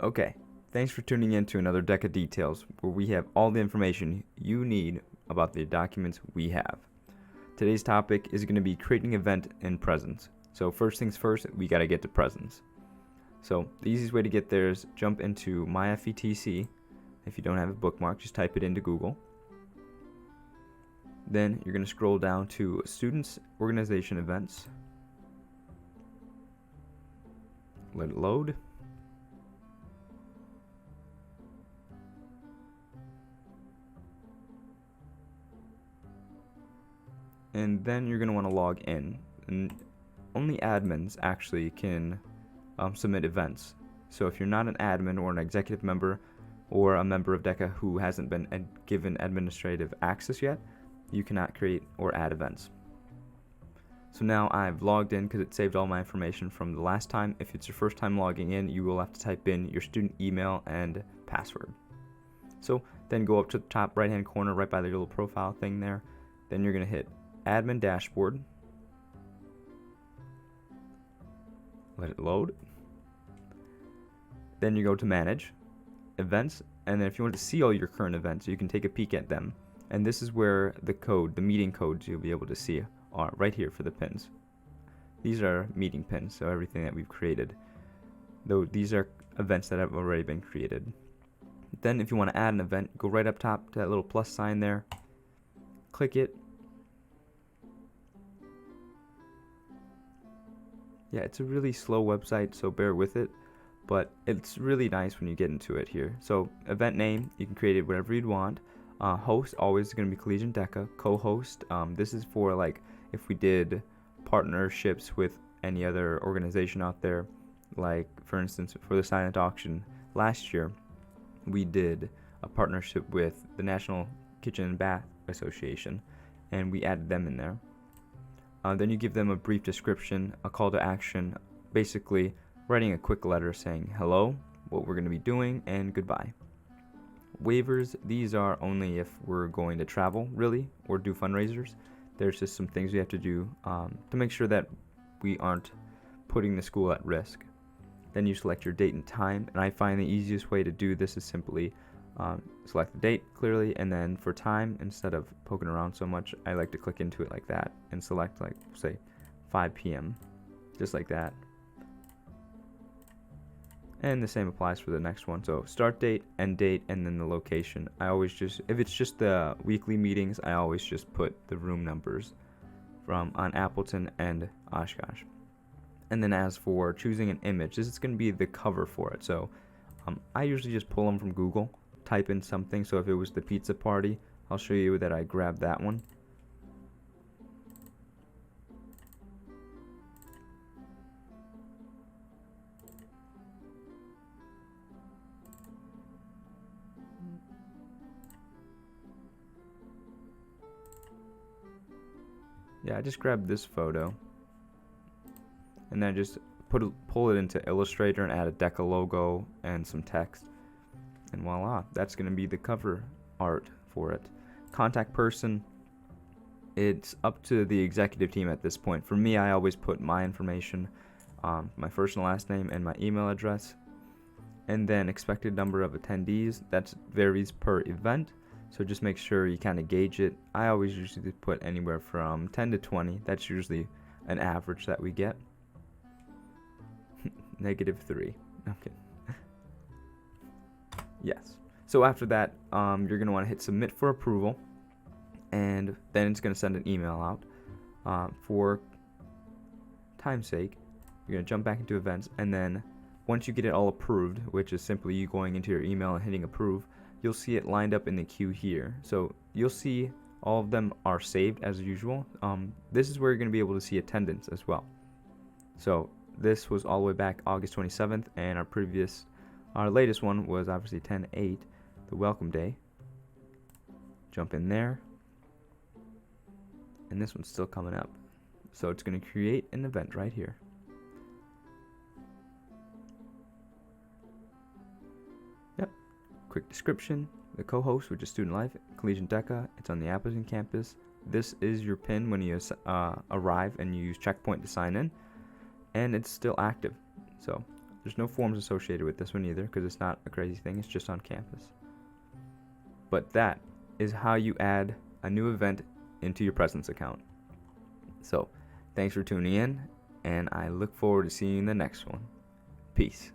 Okay, thanks for tuning in to another DECA Details, where we have all the information you need about the documents we have. Today's topic is going to be creating an event in Presence. So first things first, we got to get to Presence. So the easiest way to get there is jump into my FVTC. If you don't have a bookmark, just type it into Google. Then you're going to scroll down to Students Organization Events. Let it load. And then you're going to want to log in. And only admins actually can submit events. So if you're not an admin or an executive member or a member of DECA who hasn't been given administrative access yet, you cannot create or add events. So now I've logged in because it saved all my information from the last time. If it's your first time logging in, you will have to type in your student email and password. So then go up to the top right hand corner right by the little profile thing there. Then you're going to hit Admin Dashboard. Let it load. Then you go to Manage Events, and then if you want to see all your current events, you can take a peek at them. And this is where the meeting codes you'll be able to see are right here for the pins. These are meeting pins, so everything that we've created. Though these are events that have already been created. Then if you want to add an event, go right up top to that little plus sign there. Click it. Yeah, it's a really slow website, so bear with it, but it's really nice when you get into it here. So event name, you can create it whatever you'd want. Host, always going to be Collegiate DECA. Co-host, this is for like if we did partnerships with any other organization out there. Like for instance, for the silent auction last year, we did a partnership with the National Kitchen and Bath Association, and we added them in there. Then you give them a brief description, a call to action, basically writing a quick letter saying hello, what we're going to be doing, and goodbye. Waivers, these are only if we're going to travel, really, or do fundraisers. There's just some things we have to do to make sure that we aren't putting the school at risk. Then you select your date and time, and I find the easiest way to do this is simply select the date clearly, and then for time, instead of poking around so much, I like to click into it like that and select, like, say 5 p.m. just like that. And the same applies for the next one. So start date, end date, and then the location. I always just, if it's just the weekly meetings, I always just put the room numbers from on Appleton and Oshkosh. And then as for choosing an image, this is going to be the cover for it. So I usually just pull them from Google, type in something. So if it was the pizza party, I'll show you that I grabbed that one. Yeah, I just grabbed this photo, and then I just pull it into Illustrator and add a DECA logo and some text, and voila, that's going to be the cover art for it. Contact person, it's up to the executive team at this point. For me, I always put my information, my first and last name and my email address, and then expected number of attendees. That varies per event. So just make sure you kind of gauge it. I always usually put anywhere from 10 to 20. That's usually an average that we get. -3. Okay. Yes. So after that, you're going to want to hit submit for approval. And then it's going to send an email out. For time's sake, you're going to jump back into events. And then once you get it all approved, which is simply you going into your email and hitting approve, you'll see it lined up in the queue here. So you'll see all of them are saved as usual. This is where you're going to be able to see attendance as well. So this was all the way back August 27th, and our latest one was obviously 10/8, the welcome day. Jump in there, and this one's still coming up. So it's going to create an event right here. Yep. Quick description, the co-host, which is Student Life, Collegiate DECA. It's on the Appleton campus. This is your PIN when you arrive and you use Checkpoint to sign in, and it's still active. So There's no forms associated with this one either, because it's not a crazy thing, it's just on campus. But that is how you add a new event into your Presence account. So thanks for tuning in, and I look forward to seeing you in the next one. Peace.